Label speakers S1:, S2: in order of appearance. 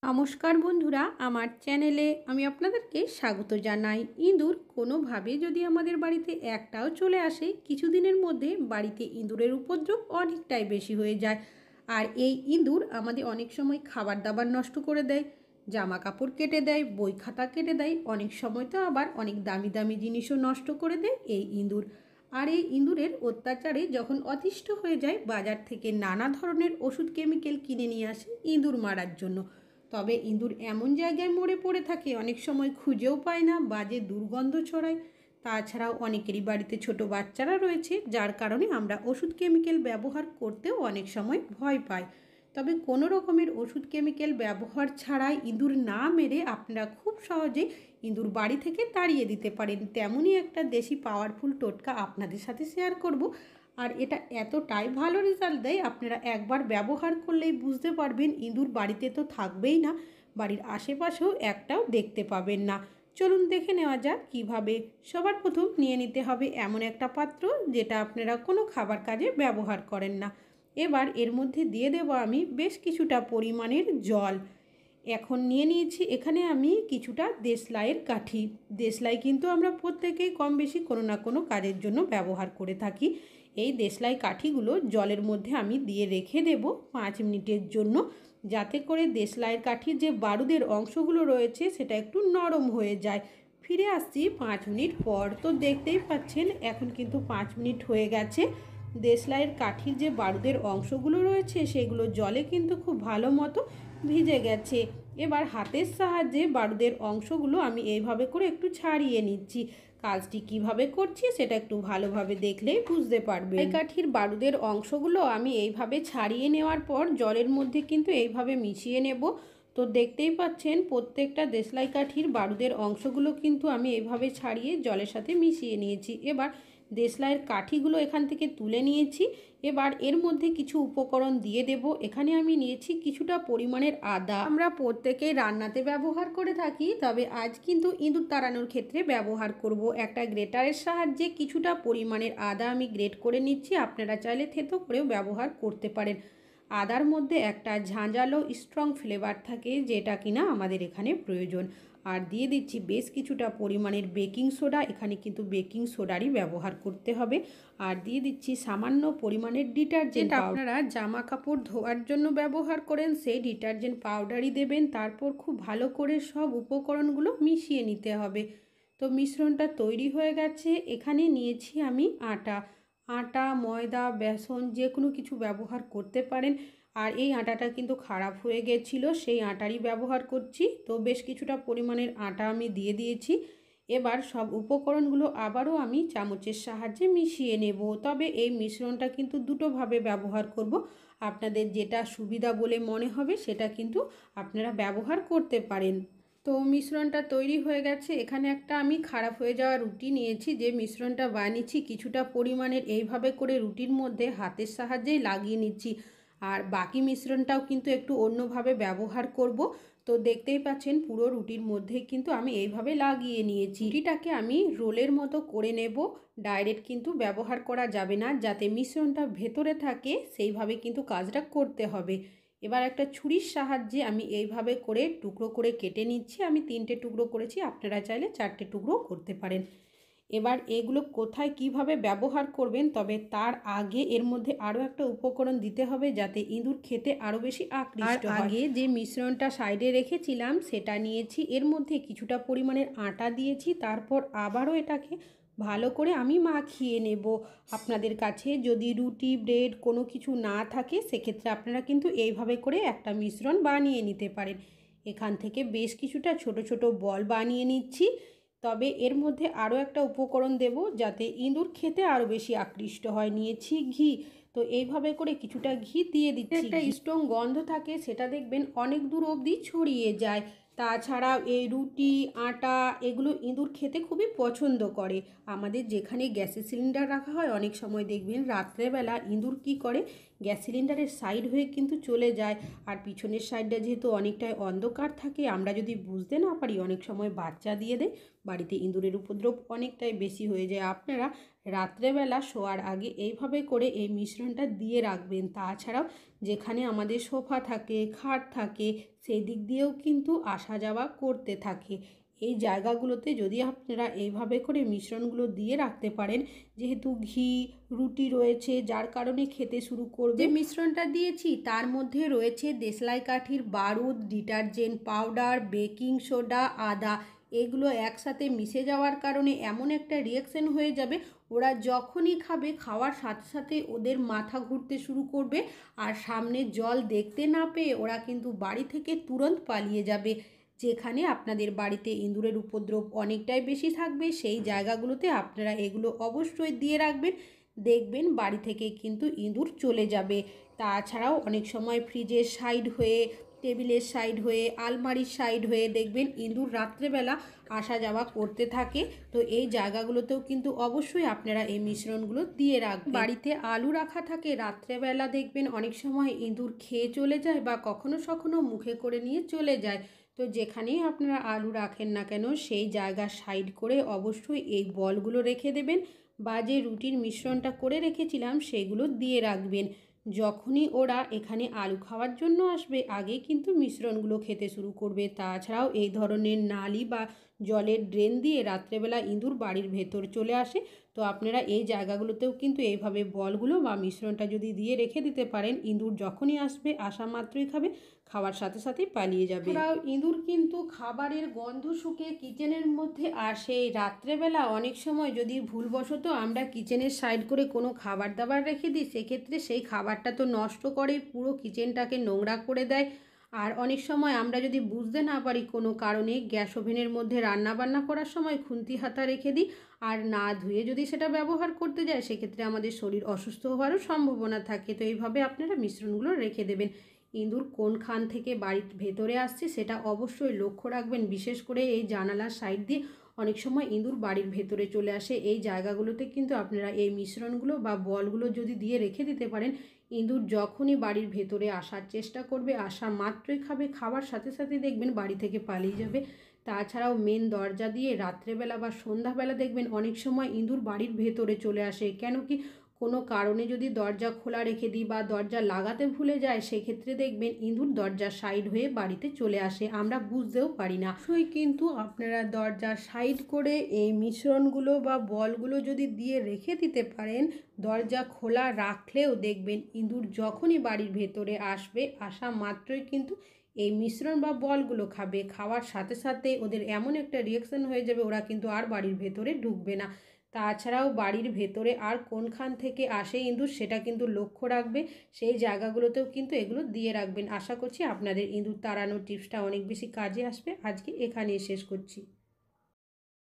S1: নমস্কার বন্ধুরা, আমার চ্যানেলে আমি আপনাদেরকে স্বাগত জানাই। ইঁদুর কোনোভাবে যদি আমাদের বাড়িতে একটাও চলে আসে, কিছুদিনের মধ্যে বাড়িতে ইঁদুরের উপদ্রব অনেকটাই বেশি হয়ে যায়। আর এই ইঁদুর আমাদের অনেক সময় খাবার দাবার নষ্ট করে দেয়, জামা কাপড় কেটে দেয়, বই খাতা কেটে দেয়, অনেক সময় তো আবার অনেক দামি দামি জিনিসও নষ্ট করে দেয় এই ইঁদুর। আর এই ইঁদুরের অত্যাচারে যখন অতিষ্ঠ হয়ে যায়, বাজার থেকে নানা ধরনের ওষুধ কেমিক্যাল কিনে নিয়ে আসে ইঁদুর মারার জন্য। তবে ইঁদুর এমন জায়গায় মরে পড়ে থাকে, অনেক সময় খুঁজেও পায় না, বাজে দুর্গন্ধ ছড়ায়। তাছাড়াও অনেকেরই বাড়িতে ছোট বাচ্চারা রয়েছে, যার কারণে আমরা ওষুধ কেমিক্যাল ব্যবহার করতেও অনেক সময় ভয় পাই। তবে কোনো রকমের ওষুধ কেমিক্যাল ব্যবহার ছাড়াই ইঁদুর না মেরে আপনারা খুব সহজে ইঁদুর বাড়ি থেকে তাড়িয়ে দিতে পারেন। তেমনই একটা দেশি পাওয়ারফুল টোটকা আপনাদের সাথে শেয়ার করব। আর এটা এতটাই ভালো রেজাল্ট দেয়, আপনারা একবার ব্যবহার করলেই বুঝতে পারবেন ইঁদুর বাড়িতে তো থাকবেই না, বাড়ির আশেপাশেও একটাও দেখতে পাবেন না। চলুন দেখে নেওয়া যাক কীভাবে। সবার প্রথম নিয়ে নিতে হবে এমন একটা পাত্র যেটা আপনারা কোনো খাবার কাজে ব্যবহার করেন না। এবার এর মধ্যে দিয়ে দেব আমি বেশ কিছুটা পরিমাণের জল। এখন নিয়ে নিয়েছি এখানে আমি কিছুটা দেশলাইয়ের কাঠি। দেশলাই কিন্তু আমরা প্রত্যেকেই কম বেশি কোনো না কোনো কাজের জন্য ব্যবহার করে থাকি। এই দেশলাই কাঠিগুলো জলের মধ্যে আমি দিয়ে রেখে দেব 5 মিনিটের জন্য, যাতে করে দেশলাইয়ের কাঠির যে বারুদের অংশগুলো রয়েছে সেটা একটু নরম হয়ে যায়। ফিরে আসছি 5 মিনিট পর। তো দেখতেই পাচ্ছেন এখন কিন্তু 5 মিনিট হয়ে গেছে। দেশলাইয়ের কাঠির যে বারুদের অংশগুলো রয়েছে সেগুলো জলে কিন্তু খুব ভালো মতো ভিজে গেছে। এবার হাতের সাহায্যে বারুদের অংশগুলো আমি এইভাবে করে একটু ছাড়িয়ে নিচ্ছি। কাজটি কিভাবে করছি সেটা একটু ভালোভাবে দেখলেই বুঝতে পারবে। এই কাঠির বারুদের অংশগুলো আমি এইভাবে ছাড়িয়ে নেওয়ার পর জলের মধ্যে কিন্তু এইভাবে মিশিয়ে নেব। তো দেখতেই পাচ্ছেন প্রত্যেকটা দেশলাই কাঠির বারুদের অংশগুলো কিন্তু আমি এইভাবে ছাড়িয়ে জলের সাথে মিশিয়ে নিয়েছি। এবার দেশলাইয়ের কাঠিগুলো এখান থেকে তুলে নিয়েছি। এবার এর মধ্যে কিছু উপকরণ দিয়ে দেব। এখানে আমি নিয়েছি কিছুটা পরিমাণের আদা। আমরা প্রত্যেকেই রান্নাতে ব্যবহার করে থাকি, তবে আজ কিন্তু ইঁদুর তাড়ানোর ক্ষেত্রে ব্যবহার করব। একটা গ্রেটারের সাহায্যে কিছুটা পরিমাণের আদা আমি গ্রেট করে নিচ্ছি। আপনারা চাইলে থেতো করেও ব্যবহার করতে পারেন। আদার মধ্যে একটা ঝাঁঝালো স্ট্রং ফ্লেভার থাকে, যেটা কিনা আমাদের এখানে প্রয়োজন। আর দিয়ে দিচ্ছি বেশ কিছুটা পরিমাণের বেকিং সোডা। এখানে কিন্তু বেকিং সোডারই ব্যবহার করতে হবে। আর দিয়ে দিচ্ছি সামান্য পরিমাণের ডিটারজেন্ট। আপনারা জামা কাপড় ধোয়ার জন্য ব্যবহার করেন সেই ডিটারজেন্ট পাউডারই দেবেন। তারপর খুব ভালো করে সব উপকরণগুলো মিশিয়ে নিতে হবে। তো মিশ্রণটা তৈরি হয়ে গেছে। এখানে নিয়েছি আমি আটা, ময়দা, বেসন যে কোনো কিছু ব্যবহার করতে পারেন। আর এই আটাটা কিন্তু খারাপ হয়ে গেছিলো, সেই আটারই ব্যবহার করছি। তো বেশ কিছুটা পরিমাণের আটা আমি দিয়ে দিয়েছি। এবার সব উপকরণগুলো আবারও আমি চামচের সাহায্যে মিশিয়ে নেব। তবে এই মিশ্রণটা কিন্তু দুটোভাবে ব্যবহার করব। আপনাদের যেটা সুবিধা বলে মনে হবে সেটা কিন্তু আপনারা ব্যবহার করতে পারেন। তো মিশ্রণটা তৈরি হয়ে গেছে। এখানে একটা আমি খারাপ হয়ে যাওয়া রুটি নিয়েছি। যে মিশ্রণটা বানিয়েছি কিছুটা পরিমাণের এইভাবে করে রুটির মধ্যে হাতের সাহায্যেই লাগিয়ে নিচ্ছি। আর বাকি মিশ্রণটাও কিন্তু একটু অন্যভাবে ব্যবহার করব। তো দেখতেই পাচ্ছেন পুরো রুটির মধ্যে কিন্তু আমি এইভাবে লাগিয়ে নিয়েছি। রুটিটাকে আমি রোলের মতো করে নেব। ডাইরেক্ট কিন্তু ব্যবহার করা যাবে না, যাতে মিশ্রণটা ভেতরে থাকে সেইভাবে কিন্তু কাজটা করতে হবে। এবার একটা ছুরির সাহায্যে আমি এইভাবে করে টুকরো করে কেটে নিচ্ছি। আমি 3টে টুকরো করেছি, আপনারা চাইলে 4টে টুকরো করতে পারেন। এবার এগুলো কোথায় কিভাবে ব্যবহার করবেন, তবে তার আগে এর মধ্যে আরও একটা উপকরণ দিতে হবে যাতে ইঁদুর খেতে আরও বেশি আকৃষ্ট হয়। আগে যে মিশ্রণটা সাইডে রেখেছিলাম সেটা নিয়েছি, এর মধ্যে কিছুটা পরিমাণের আটা দিয়েছি, তারপর আবারও এটাকে ভালো করে আমি মাখিয়ে নেব। আপনাদের কাছে যদি রুটি, ব্রেড কোনো কিছু না থাকে সেক্ষেত্রে আপনারা কিন্তু এইভাবে করে একটা মিশ্রণ বানিয়ে নিতে পারেন। এখান থেকে বেশ কিছুটা ছোট ছোট বল বানিয়ে নিচ্ছি। তবে এর মধ্যে আরও একটা উপকরণ দেব যাতে ইঁদুর খেতে আরও বেশি আকৃষ্ট হয়। নিয়েছি ঘি। তো এইভাবে করে কিছুটা ঘি দিয়ে দিচ্ছি। একটা স্ট্রং গন্ধ থাকে, সেটা দেখবেন অনেক দূর অবধি ছড়িয়ে যায়। তাছাড়াও এই রুটি, আটা এগুলো ইঁদুর খেতে খুবই পছন্দ করে। আমাদের যেখানে গ্যাসের সিলিন্ডার রাখা হয় অনেক সময় দেখবেন রাত্রেবেলা ইঁদুর কী করে, গ্যাস সিলিন্ডারের সাইড হয়ে কিন্তু চলে যায়। আর পিছনের সাইডটা যেহেতু অনেকটাই অন্ধকার থাকে, আমরা যদি বুঝতে না পারি অনেক সময় বাচ্চা দিয়ে দেয়, বাড়িতে ইঁদুরের উপদ্রব অনেকটাই বেশি হয়ে যায়। আপনারা রাত্রেবেলা শোয়ার আগে এইভাবে করে এই মিশ্রণটা দিয়ে রাখবেন। তাছাড়াও যেখানে আমাদের সোফা থাকে, খাট থাকে, সেই দিক দিয়েও কিন্তু আসা যাওয়া করতে থাকে। এই জায়গাগুলোতে যদি আপনারা এইভাবে করে মিশ্রণগুলো দিয়ে রাখতে পারেন, যেহেতু ঘি রুটি রয়েছে যার কারণে খেতে শুরু করবে। যে মিশ্রণটা দিয়েছি তার মধ্যে রয়েছে দেশলাই কাঠির বারুদ, ডিটারজেন্ট পাউডার, বেকিং সোডা, আদা। এগুলো একসাথে মিশে যাওয়ার কারণে এমন একটা রিয়াকশন হয়ে যাবে, ওরা যখনই খাবে খাওয়ার সাথে সাথে ওদের মাথা ঘুরতে শুরু করবে, আর সামনে জল দেখতে না পেয়ে ওরা কিন্তু বাড়ি থেকে তুরন্ত পালিয়ে যাবে। যেখানে আপনাদের বাড়িতে ইঁদুরের উপদ্রব অনেকটাই বেশি থাকবে সেই জায়গাগুলোতে আপনারা এগুলো অবশ্যই দিয়ে রাখবেন, দেখবেন বাড়ি থেকে কিন্তু ইঁদুর চলে যাবে। তাছাড়াও অনেক সময় ফ্রিজের সাইড হয়ে, টেবিলের সাইড হয়ে, আলমারির সাইড হয়ে দেখবেন ইঁদুর রাত্রেবেলা আসা যাওয়া করতে থাকে। তো এই জায়গাগুলোতেও কিন্তু অবশ্যই আপনারা এই মিশ্রণগুলো দিয়ে রাখবেন। বাড়িতে আলু রাখা থাকে, রাত্রেবেলা দেখবেন অনেক সময় ইঁদুর খেয়ে চলে যায় বা কখনো কখনো মুখে করে নিয়ে চলে যায়। তো যেখানেই আপনারা আলু রাখেন না কেন সেই জায়গা সাইড করে অবশ্যই এই বলগুলো রেখে দেবেন, বা যে রুটির মিশ্রণটা করে রেখেছিলাম সেগুলো দিয়ে রাখবেন। যখনই ওরা এখানে আলু খাওয়ার জন্য আসবে আগেই কিন্তু মিশ্রণগুলো খেতে শুরু করবে। তাছাড়াও এই ধরনের নালি বা জলের ড্রেন দিয়ে রাত্রেবেলা ইঁদুর বাড়ির ভেতর চলে আসে। তো আপনারা এই জায়গাগুলোতেও কিন্তু এইভাবে বলগুলো বা মিশ্রণটা যদি দিয়ে রেখে দিতে পারেন, ইঁদুর যখনই আসবে আসা মাত্রই খাবে, খাওয়ার সাথে সাথেই পালিয়ে যাবে। ইঁদুর কিন্তু খাবারের গন্ধ শুকে কিচেনের মধ্যে আসে। রাত্রেবেলা অনেক সময় যদি ভুলবশত আমরা কিচেনের সাইড করে কোনো খাবার দাবার রেখে দিই, সেক্ষেত্রে সেই খাবারটা তো নষ্ট করে পুরো কিচেনটাকে নোংরা করে দেয়। আর অনেক সময় আমরা যদি বুঝতে না পারি কোনো কারণে গ্যাস ওভেনের মধ্যে রান্না বান্না করার সময় খুন্তি হাতা রেখে দিই আর না ধুয়ে যদি সেটা ব্যবহার করতে যায়, সেক্ষেত্রে আমাদের শরীর অসুস্থ হওয়ারও সম্ভাবনা থাকে। তো এইভাবে আপনারা মিশ্রণগুলো রেখে দেবেন। ইঁদুর কোনখান থেকে বাড়ির ভেতরে আসছে সেটা অবশ্যই লক্ষ্য রাখবেন। বিশেষ করে এই জানালার সাইড দিয়ে অনেক সময় ইঁদুর বাড়ির ভেতরে চলে আসে। এই জায়গাগুলোতে কিন্তু আপনারা এই মিশ্রণগুলো বা বলগুলো যদি দিয়ে রেখে দিতে পারেন, ইঁদুর যখনই বাড়ির ভেতরে আসার চেষ্টা করবে আসা মাত্রই খাবে, খাওয়ার সাথে সাথে দেখবেন বাড়ি থেকে পালিয়ে যাবে। তাছাড়াও মেন দরজা দিয়ে রাত্রেবেলা বা সন্ধ্যাবেলা দেখবেন অনেক সময় ইঁদুর বাড়ির ভেতরে চলে আসে। কেন কি কোনো কারণে যদি দরজা খোলা রেখে দিই বা দরজা লাগাতে ভুলে যায়, সেক্ষেত্রে দেখবেন ইঁদুর দরজার সাইড হয়ে বাড়িতে চলে আসে, আমরা বুঝতেও পারি না। কিন্তু আপনারা দরজার সাইড করে এই মিশ্রণগুলো বা বলগুলো যদি দিয়ে রেখে দিতে পারেন, দরজা খোলা রাখলেও দেখবেন ইঁদুর যখনই বাড়ির ভেতরে আসবে আসা মাত্রই কিন্তু এই মিশ্রণ বা বলগুলো খাবে। খাওয়ার সাথে সাথে ওদের এমন একটা রিয়াকশন হয়ে যাবে, ওরা কিন্তু আর বাড়ির ভেতরে ঢুকবে না। তাছাড়াও বাড়ির ভেতরে আর কোনখান থেকে আসে ইঁদুর সেটা কিন্তু লক্ষ্য রাখবে, সেই জায়গাগুলোতেও কিন্তু এগুলো দিয়ে রাখবেন। আশা করছি আপনাদের ইঁদুর তাড়ানোর টিপসটা অনেক বেশি কাজে আসবে। আজকে এখানেই শেষ করছি।